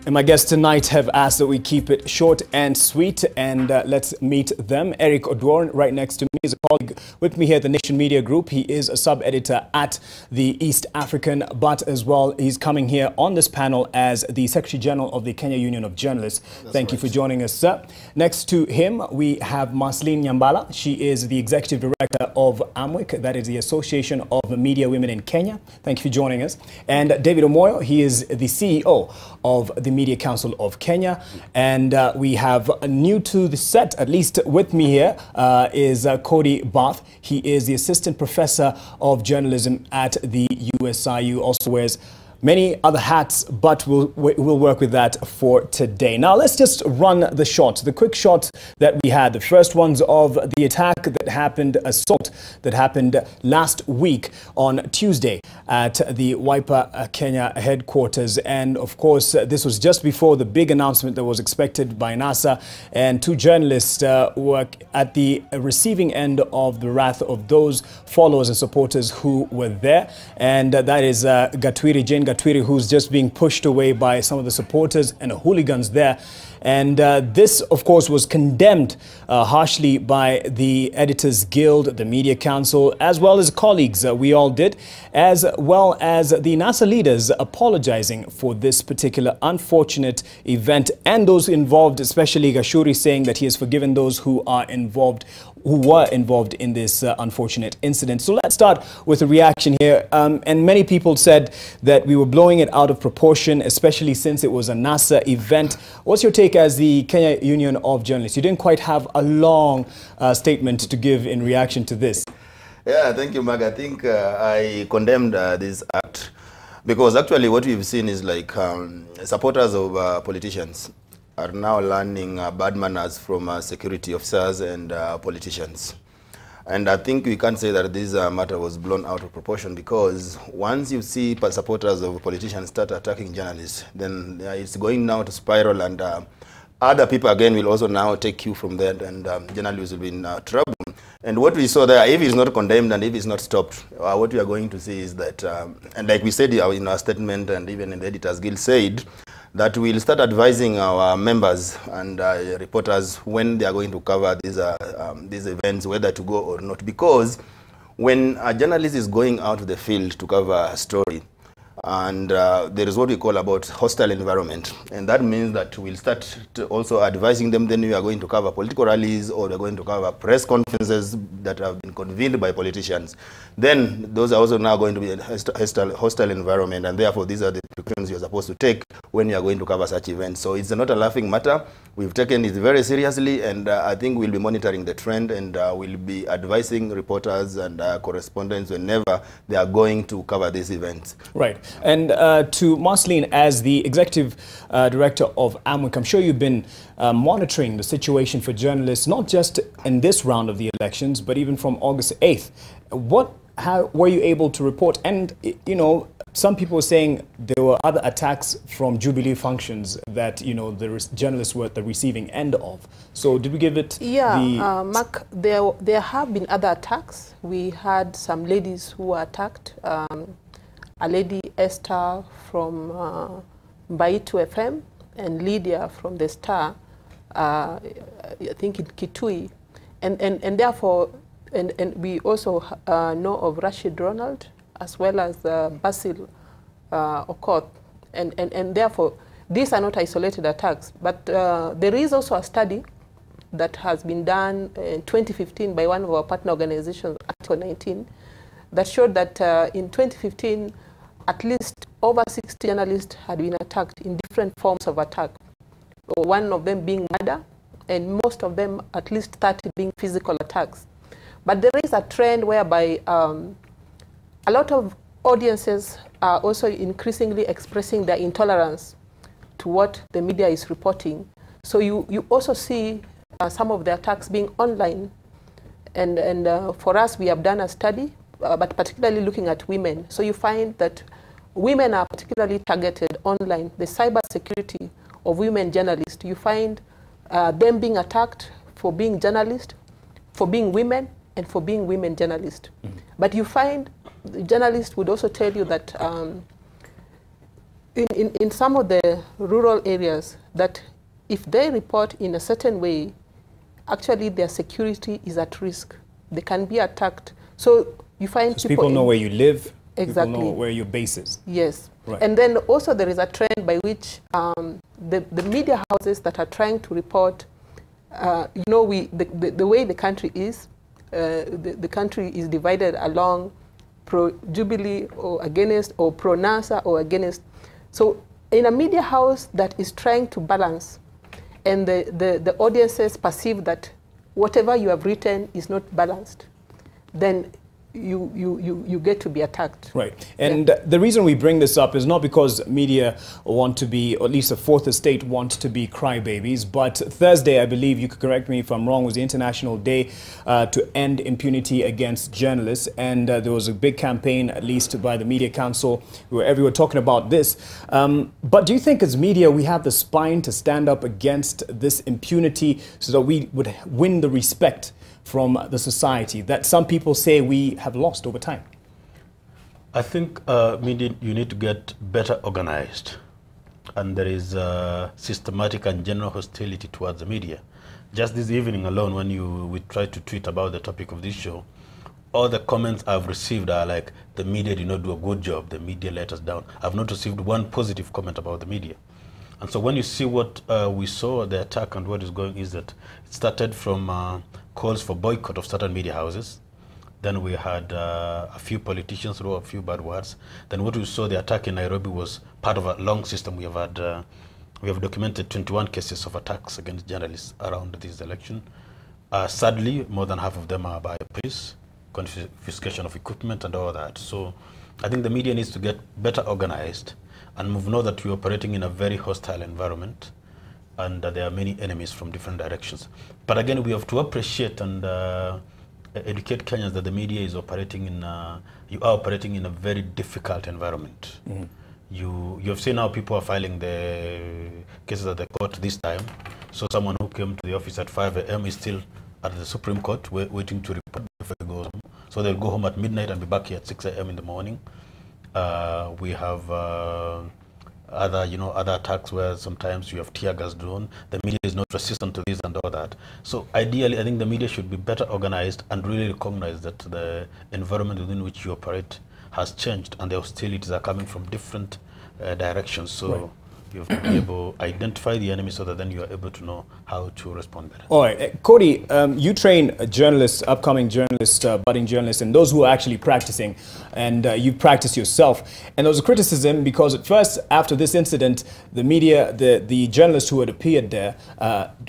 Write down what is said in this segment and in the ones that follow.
And my guests tonight have asked that we keep it short and sweet, and let's meet them. Erick Oduor, right next to me, is a colleague with me here at the Nation Media Group. He is a sub-editor at the East African, but as well, he's coming here on this panel as the Secretary General of the Kenya Union of Journalists. Thank you for joining us, sir. Next to him, we have Marceline Nyambala. She is the Executive Director of AMWIC, that is the Association of Media Women in Kenya. Thank you for joining us. And David Omwoyo, he is the CEO of the Media Council of Kenya. And we have new to the set, at least with me here, is Kodi Barth. He is the Assistant Professor of Journalism at the USIU, also wears many other hats, but we'll work with that for today. Now, let's just run the shots, the quick shots that we had. The first ones of the attack that happened, assault that happened last week on Tuesday at the Wiper Kenya headquarters. And of course, this was just before the big announcement that was expected by NASA. And two journalists were at the receiving end of the wrath of those followers and supporters who were there. And that is Jane Gatwiri, who's just being pushed away by some of the supporters and hooligans there. And this, of course, was condemned harshly by the Editors Guild, the Media Council, as well as colleagues. We all did, as well as the NASA leaders apologizing for this particular unfortunate event, and those involved, especially Gashuri, saying that he has forgiven those who were involved in this unfortunate incident. So let's start with a reaction here. And many people said that we were blowing it out of proportion, especially since it was a NASA event. What's your take as the Kenya Union of Journalists? You didn't quite have a long statement to give in reaction to this. Yeah, thank you, Mag. I think I condemned this act because actually what we've seen is like supporters of politicians are now learning bad manners from security officers and politicians. And I think we can't say that this matter was blown out of proportion, because once you see supporters of politicians start attacking journalists, then it's going now to spiral, and other people again will also now take cue from that, and journalists will be in trouble. And what we saw there, if it's not condemned and if it's not stopped, what we are going to see is that, and like we said in our statement, and even in the Editors Guild said, that we'll start advising our members and reporters when they are going to cover these events, whether to go or not. Because when a journalist is going out to the field to cover a story, and there is what we call about hostile environment, and that means that we'll start also advising them. Then we are going to cover political rallies, or we're going to cover press conferences that have been convened by politicians. Then those are also now going to be a hostile environment, and therefore these are the precautions you're supposed to take when you are going to cover such events. So it's not a laughing matter. We've taken it very seriously, and I think we'll be monitoring the trend, and we'll be advising reporters and correspondents whenever they are going to cover these events. Right. And to Marceline, as the Executive Director of AMWIC, I'm sure you've been monitoring the situation for journalists, not just in this round of the elections, but even from August 8th. How were you able to report? And, you know, some people were saying there were other attacks from Jubilee functions that, you know, the journalists were at the receiving end of. So did we give it Mark, there have been other attacks. We had some ladies who were attacked. A lady, Esther, from Mbaitu FM, and Lydia from the Star, I think in Kitui. And therefore, and we also know of Rashid Ronald, as well as Basil Okoth. And therefore, these are not isolated attacks. But there is also a study that has been done in 2015 by one of our partner organizations, Article 19, that showed that in 2015, at least over 60 journalists had been attacked in different forms of attack. One of them being murder, and most of them, at least 30, being physical attacks. But there is a trend whereby a lot of audiences are also increasingly expressing their intolerance to what the media is reporting. So you also see some of the attacks being online. And for us, we have done a study, but particularly looking at women. So you find that women are particularly targeted online. The cyber security of women journalists, you find them being attacked for being journalists, for being women, and for being women journalists. But you find the journalists would also tell you that in some of the rural areas, that if they report in a certain way, actually their security is at risk. They can be attacked. So you find people know where you live, exactly, people know where your base is. Yes. Right. And then also there is a trend by which the media houses that are trying to report, you know, the way the country is, the country is divided along pro-Jubilee or against, or pro-NASA or against. So in a media house that is trying to balance, and the audiences perceive that whatever you have written is not balanced, then you get to be attacked. Right. And the reason we bring this up is not because media want to be, or at least the fourth estate wants to be crybabies, but Thursday, I believe, you could correct me if I'm wrong, was the International Day to End Impunity Against Journalists. And there was a big campaign, at least by the Media Council, where everyone talking about this. But do you think as media, we have the spine to stand up against this impunity so that we would win the respect from the society that some people say we have lost over time? I think media, you need to get better organized, and there is systematic and general hostility towards the media. Just this evening alone, when we tried to tweet about the topic of this show, all the comments I've received are like, the media did not do a good job, the media let us down. I've not received one positive comment about the media. And so when you see what we saw, the attack and what is going, is that it started from calls for boycott of certain media houses. Then we had a few politicians wrote a few bad words. Then what we saw, the attack in Nairobi, was part of a long system. We have had, we have documented 21 cases of attacks against journalists around this election. Sadly, more than half of them are by police, confiscation of equipment and all that. So I think the media needs to get better organized and know that we're operating in a very hostile environment, and there are many enemies from different directions. But again, we have to appreciate and educate Kenyans that the media is operating in, you are operating in a very difficult environment. Mm-hmm. You have seen how people are filing the cases at the court this time. So someone who came to the office at 5 a.m. is still at the Supreme Court waiting to report before he goes home. So they'll go home at midnight and be back here at 6 a.m. in the morning. We have other attacks where sometimes you have tear gas drone. The media is not resistant to this and all that. So ideally, I think the media should be better organized and really recognize that the environment within which you operate has changed and the hostilities are coming from different directions. So right. You have to be able to identify the enemy so that then you are able to know how to respond better. All right. Kodi, you train journalists, upcoming journalists, budding journalists, and those who are actually practicing, and you practice yourself. And there was a criticism because at first, after this incident, the media, the journalists who had appeared there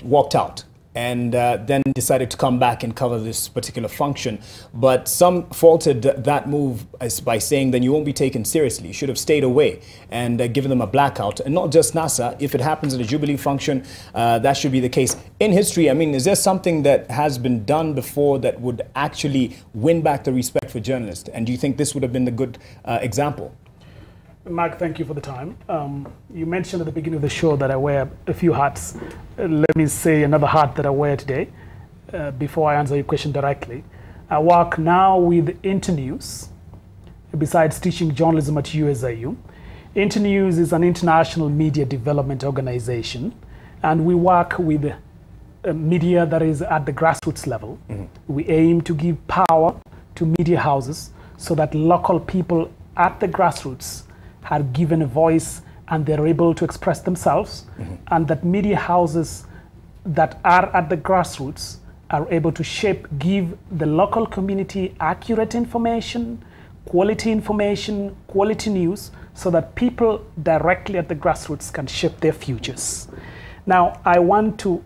walked out and then decided to come back and cover this particular function. But some faulted that move by saying then you won't be taken seriously. You should have stayed away and given them a blackout. And not just NASA, if it happens at a Jubilee function, that should be the case. In history, I mean, is there something that has been done before that would actually win back the respect for journalists? And do you think this would have been the good example? Mark, thank you for the time. You mentioned at the beginning of the show that I wear a few hats. Let me say another hat that I wear today before I answer your question directly. I work now with Internews, besides teaching journalism at USIU. Internews is an international media development organization, and we work with media that is at the grassroots level. Mm-hmm. We aim to give power to media houses so that local people at the grassroots are given a voice and they're able to express themselves, mm-hmm. and that media houses that are at the grassroots are able to give the local community accurate information, quality news, so that people directly at the grassroots can shape their futures. Now, I want to,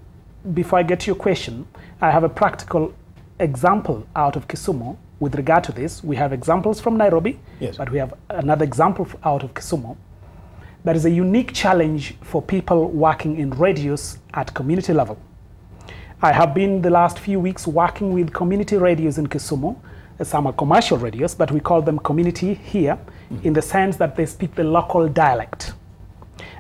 before I get to your question, I have a practical example out of Kisumu. With regard to this, we have examples from Nairobi, yes. But we have another example out of Kisumu. That is a unique challenge for people working in radios at community level. I have been the last few weeks working with community radios in Kisumu. Some are commercial radios, but we call them community here, in the sense that they speak the local dialect.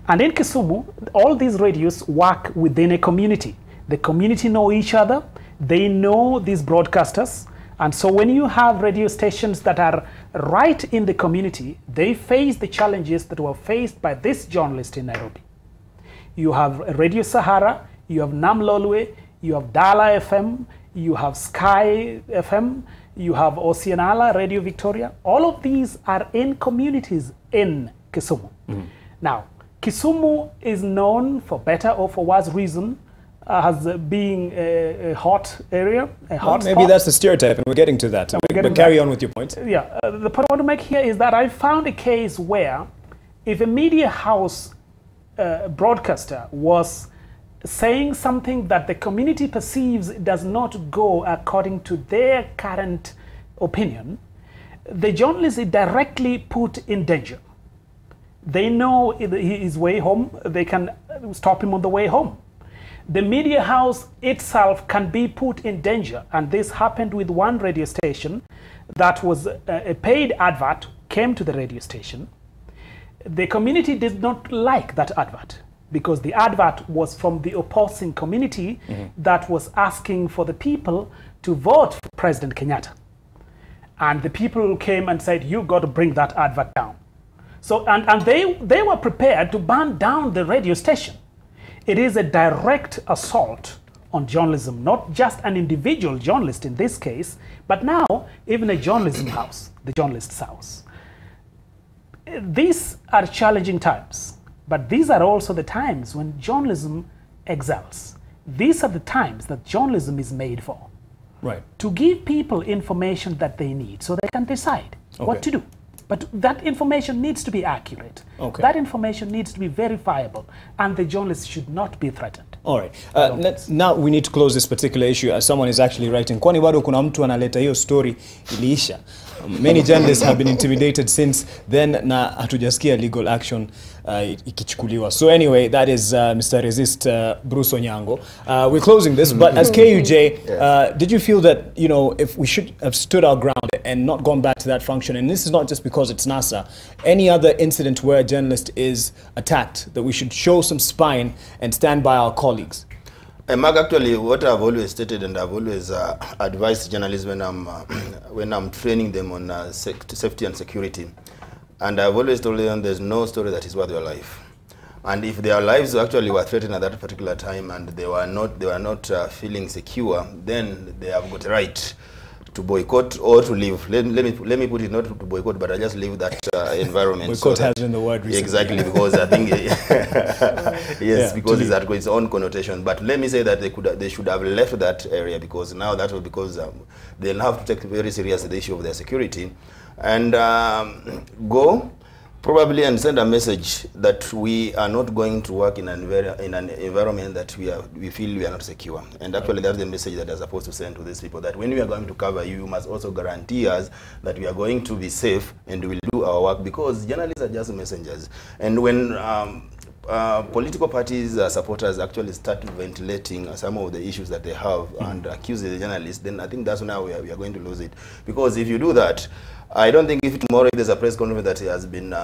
And in Kisumu, all these radios work within a community. The community know each other, they know these broadcasters, And so when you have radio stations that are right in the community, they face the challenges that were faced by this journalist in Nairobi. You have Radio Sahara, you have Namlolwe, you have Dala FM, you have Sky FM, you have Oceanala, Radio Victoria. All of these are in communities in Kisumu. Now, Kisumu is known, for better or for worse reason, as being a hot area, a hot maybe spot. that's the stereotype, and we're getting to that. But carry on with your point. Yeah, the point I want to make here is that I found a case where if a media house broadcaster was saying something that the community perceives does not go according to their current opinion, the journalist is directly put in danger. They know his way home, they can stop him on the way home. The media house itself can be put in danger, and this happened with one radio station that was a paid advert came to the radio station. The community did not like that advert because the advert was from the opposing community that was asking for the people to vote for President Kenyatta. And the people came and said, you got to bring that advert down. So, and they were prepared to burn down the radio station. It is a direct assault on journalism, not just an individual journalist in this case, but now even a journalism house, the journalist's house. These are challenging times, but these are also the times when journalism excels. These are the times that journalism is made for. Right. To give people information that they need so they can decide what to do. But that information needs to be accurate. Okay. That information needs to be verifiable, and the journalist should not be threatened. All right. Now we need to close this particular issue as someone is actually writing. Kwani bado kuna mtu analeta hiyo story iliisha. Many journalists have been intimidated since then na hatujasikia legal action ikichukuliwa. So anyway, that is Mr. Resist Bruce Onyango. We're closing this, but as KUJ, did you feel that, you know, if we should have stood our ground and not gone back to that function, and this is not just because it's NASA, any other incident where a journalist is attacked, that we should show some spine and stand by our colleagues? Mark, actually, what I've always stated, and I've always advised journalists when I'm training them on safety and security, and I've always told them there's no story that is worth your life. And if their lives actually were threatened at that particular time, and they were not feeling secure, then they have got a right to boycott or to leave. Let me put it, not to boycott, but I just leave that environment. Boycott has been the word recently. Exactly, because I think yes, because it's got its own connotation. But let me say that they should have left that area, because now that was because they'll have to take very seriously the issue of their security and go probably and send a message that we are not going to work in an environment that we feel we are not secure. And actually that's the message that they're supposed to send to these people, that when we are going to cover you, you must also guarantee us that we are going to be safe and we will do our work, because journalists are just messengers. And when political parties supporters actually start ventilating some of the issues that they have and accuse the journalists, then I think that's when we are going to lose it. Because if you do that, I don't think if tomorrow there's a press conference that has been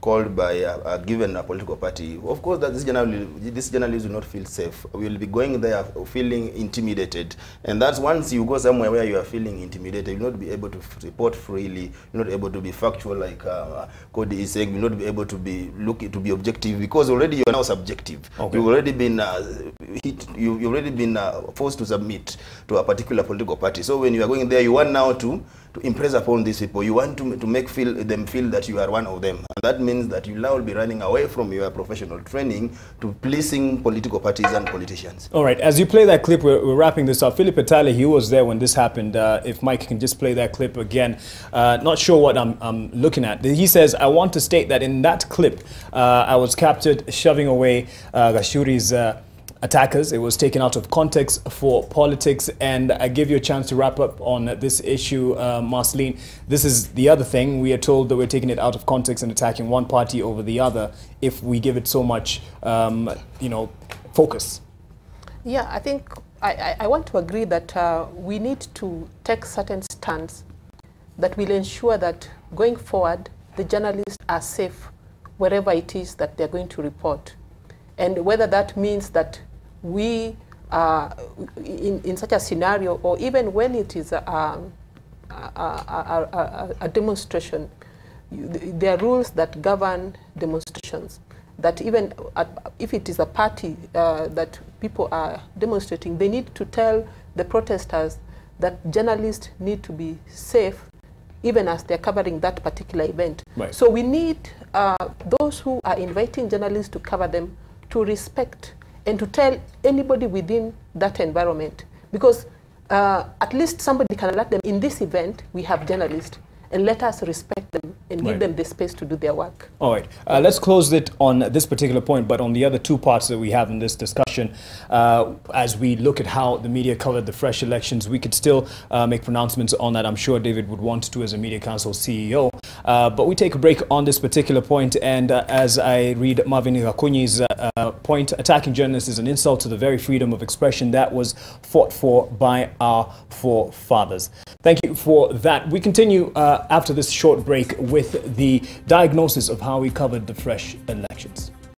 called by a given political party, of course that this journalist will not feel safe. We will be going there feeling intimidated. And that's once you go somewhere where you are feeling intimidated, you will not be able to report freely, you're not able to be factual like Kodi is saying, you'll not be able to be objective, because already you're now subjective. Okay. You've already been you've already been forced to submit to a particular political party. So when you are going there, you want now to impress upon these people. You want to make them feel that you are one of them. And that means that you now will be running away from your professional training to pleasing political parties and politicians. All right, as you play that clip, we're wrapping this up. Philip Etale, he was there when this happened. If Mike can just play that clip again. Not sure what I'm looking at. He says, I want to state that in that clip, I was captured shoving away Gashuri's attackers. It was taken out of context for politics, and I give you a chance to wrap up on this issue, Marceline. This is the other thing. We are told that we're taking it out of context and attacking one party over the other if we give it so much, you know, focus. Yeah, I think I want to agree that we need to take certain stands that will ensure that going forward, the journalists are safe wherever it is that they're going to report. And whether that means that we in such a scenario, or even when it is a demonstration, there are rules that govern demonstrations. That even if it is a party that people are demonstrating, they need to tell the protesters that journalists need to be safe even as they're covering that particular event. Right. So we need those who are inviting journalists to cover them to respect and to tell anybody within that environment, because at least somebody can alert them, in this event we have journalists, and let us respect them and give them the space to do their work. All right. Let's close it on this particular point, but on the other two parts that we have in this discussion, as we look at how the media covered the fresh elections, we could still make pronouncements on that. I'm sure David would want to as a Media Council CEO. But we take a break on this particular point, and as I read Marvin Gakunyi's point, attacking journalists is an insult to the very freedom of expression that was fought for by our forefathers. Thank you for that. We continue after this short break with the diagnosis of how we covered the fresh elections.